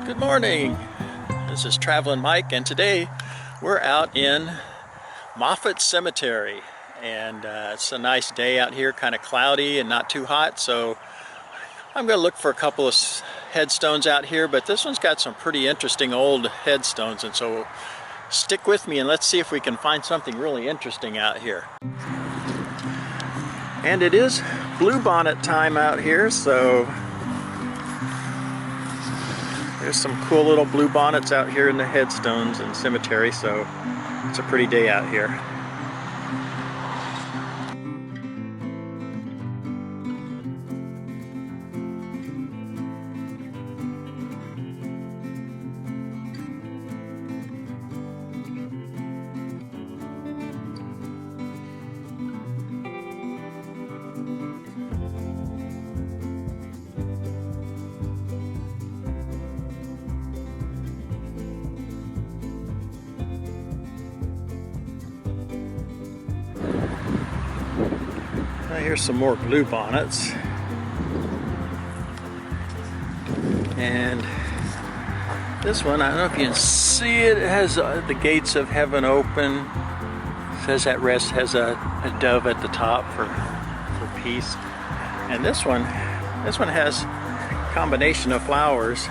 Good morning. This is Traveling Mike, and today we're out in Moffat Cemetery, and it's a nice day out here, kind of cloudy and not too hot, so I'm going to look for a couple of headstones out here, but this one's got some pretty interesting old headstones, and so stick with me and let's see if we can find something really interesting out here. And it is bluebonnet time out here, so there's some cool little bluebonnets out here in the headstones and cemetery, so it's a pretty day out here. Here's some more bluebonnets, and this one, I don't know if you can see it, it has the gates of heaven open. It says at rest, has a dove at the top for peace. And this one has a combination of flowers.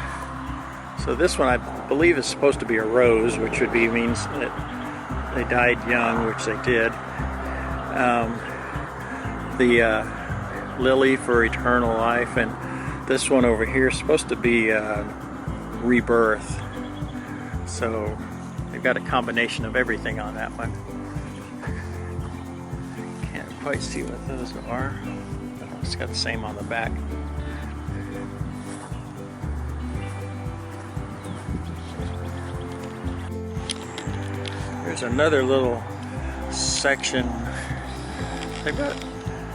So this one, I believe, is supposed to be a rose, which would be means that they died young, which they did. The lily for eternal life, and this one over here is supposed to be rebirth. So they've got a combination of everything on that one. Can't quite see what those are. It's got the same on the back. There's another little section.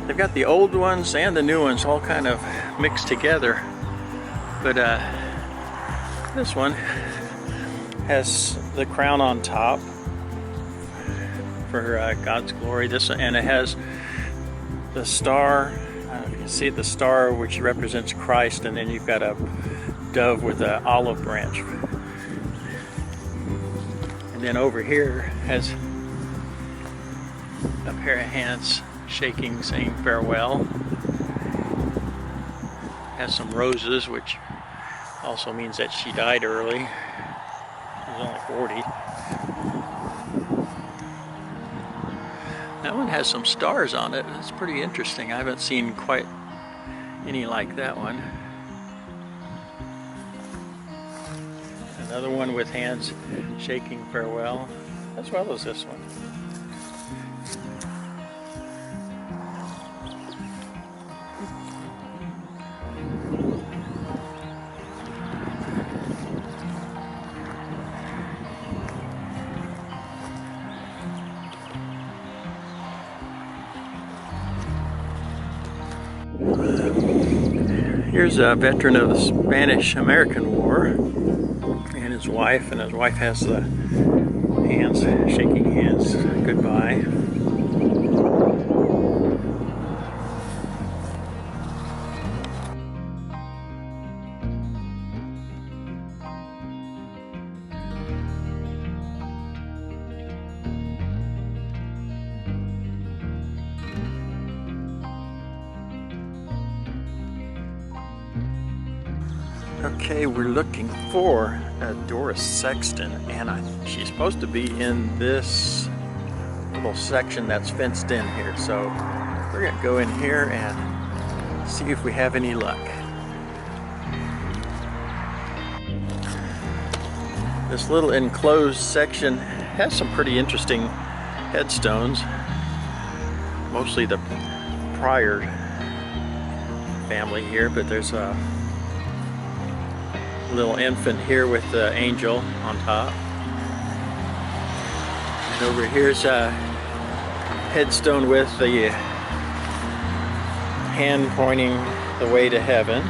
They've got the old ones and the new ones all kind of mixed together, but this one has the crown on top for God's glory. And it has the star. I don't know if you can see the star, which represents Christ, and then you've got a dove with an olive branch. And then over here has a pair of hands shaking, saying farewell. Has some roses, which also means that she died early. She was only 40. That one has some stars on it. It's pretty interesting. I haven't seen quite any like that one. Another one with hands shaking farewell, as well as this one. Here's a veteran of the Spanish-American War and his wife has the hands, shaking hands goodbye. Okay, we're looking for a Doris Sexton, and she's supposed to be in this little section that's fenced in here. So we're going to go in here and see if we have any luck. This little enclosed section has some pretty interesting headstones, mostly the Pryor family here, but there's a little infant here with the angel on top. And over here's a headstone with the hand pointing the way to heaven.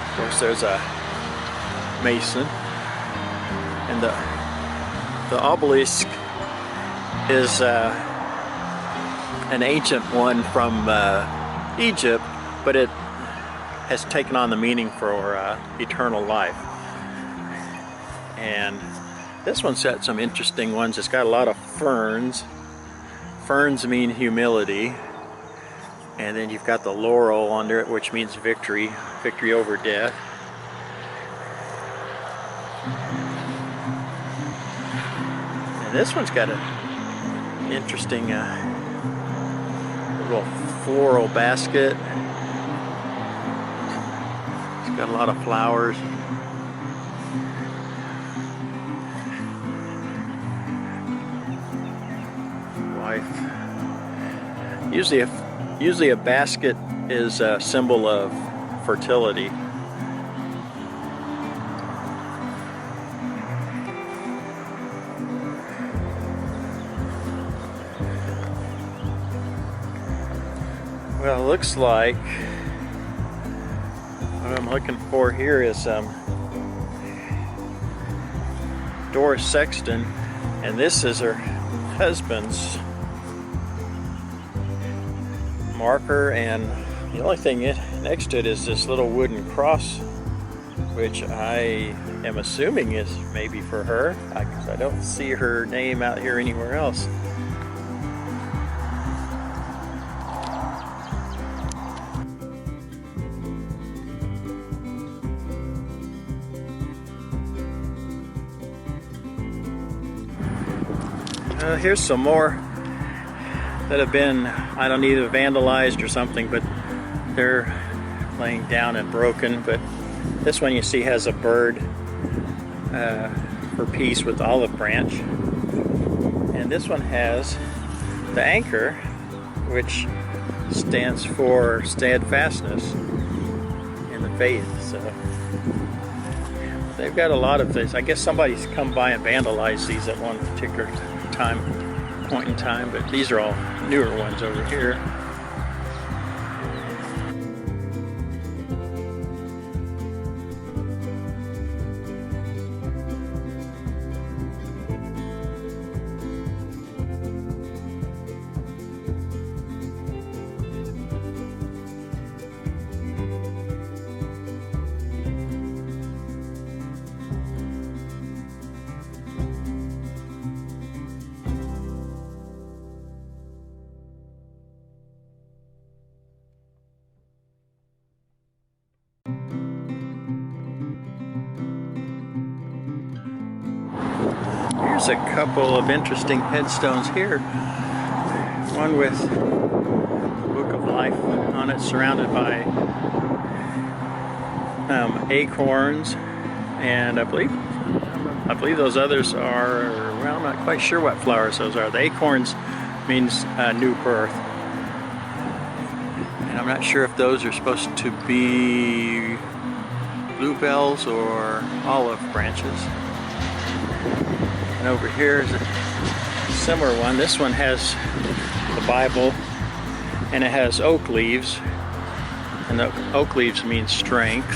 Of course, there's a mason, and the obelisk is an ancient one from Egypt, but it has taken on the meaning for eternal life. And this one's got some interesting ones. It's got a lot of ferns. Ferns mean humility. And then you've got the laurel under it, which means victory, victory over death. And this one's got an interesting little floral basket. It's got a lot of flowers. Wife. Usually a basket is a symbol of fertility. Well, it looks like what I'm looking for here is Doris Sexton, and this is her husband's marker, and the only thing next to it is this little wooden cross, which I am assuming is maybe for her, because I don't see her name out here anywhere else. Here's some more that have been, I don't know, either vandalized or something, but they're laying down and broken. But this one you see has a bird for peace with olive branch. And this one has the anchor, which stands for steadfastness in the faith. So they've got a lot of these. I guess somebody's come by and vandalized these at one particular point in time, but these are all newer ones over here. Here's a couple of interesting headstones here. One with the Book of Life on it, surrounded by acorns, and I believe those others are, well, I'm not quite sure what flowers those are. The acorns means new birth, and I'm not sure if those are supposed to be bluebells or olive branches. And over here is a similar one. This one has the Bible, and it has oak leaves, and the oak leaves mean strength.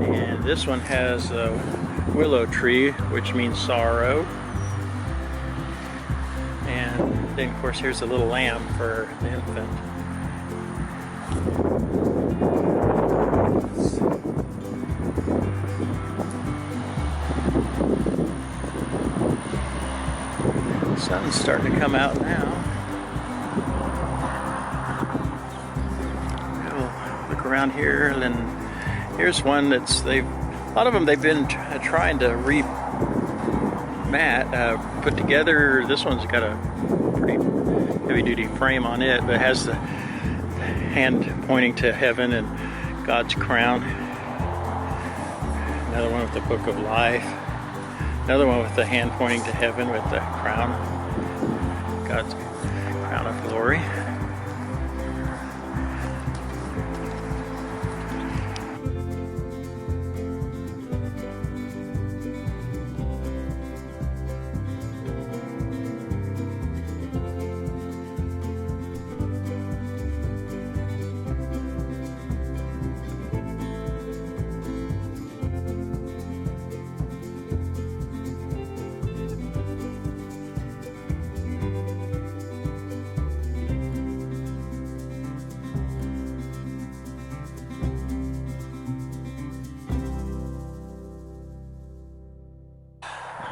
And this one has a willow tree, which means sorrow. And then, of course, here's a little lamb for the infant. Sun's starting to come out now. We'll look around here, and then here's one that's a lot of them they've been trying to put together. This one's got a pretty heavy-duty frame on it, but it has the hand pointing to heaven and God's crown. Another one with the Book of Life. Another one with the hand pointing to heaven with the crown, God's crown of glory.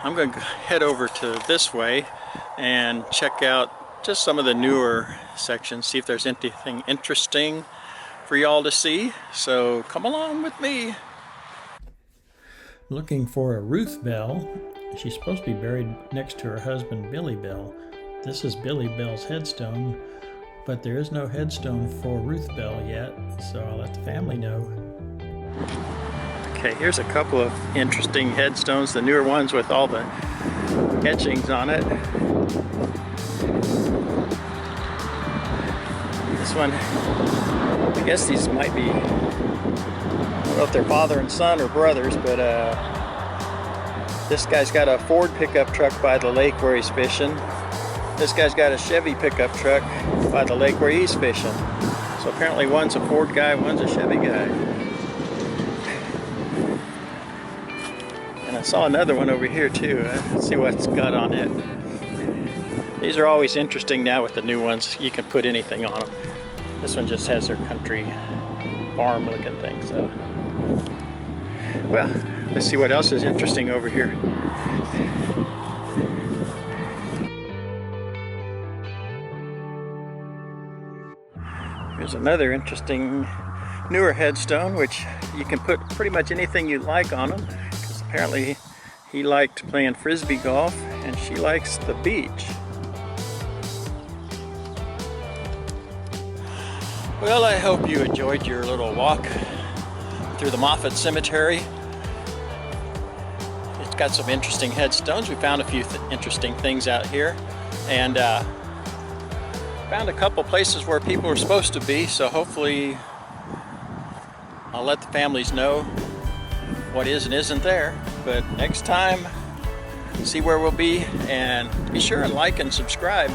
I'm going to head over to this way and check out just some of the newer sections, see if there's anything interesting for y'all to see. So come along with me. Looking for a Ruth Bell. She's supposed to be buried next to her husband Billy Bell. This is Billy Bell's headstone, but there is no headstone for Ruth Bell yet, so I'll let the family know. Okay, here's a couple of interesting headstones, the newer ones with all the etchings on it. This one, I guess these might be, I don't know if they're father and son or brothers, but this guy's got a Ford pickup truck by the lake where he's fishing. This guy's got a Chevy pickup truck by the lake where he's fishing. So apparently one's a Ford guy, one's a Chevy guy. And I saw another one over here too. Let's see what's got on it. These are always interesting now with the new ones. You can put anything on them. This one just has their country farm looking thing. So, well, let's see what else is interesting over here. Here's another interesting newer headstone, which you can put pretty much anything you like on them, because apparently he liked playing frisbee golf and she likes the beach. Well, I hope you enjoyed your little walk through the Moffat Cemetery. It's got some interesting headstones. We found a few interesting things out here, and found a couple places where people were supposed to be, so hopefully I'll let the families know what is and isn't there. But next time, see where we'll be, and be sure and like and subscribe.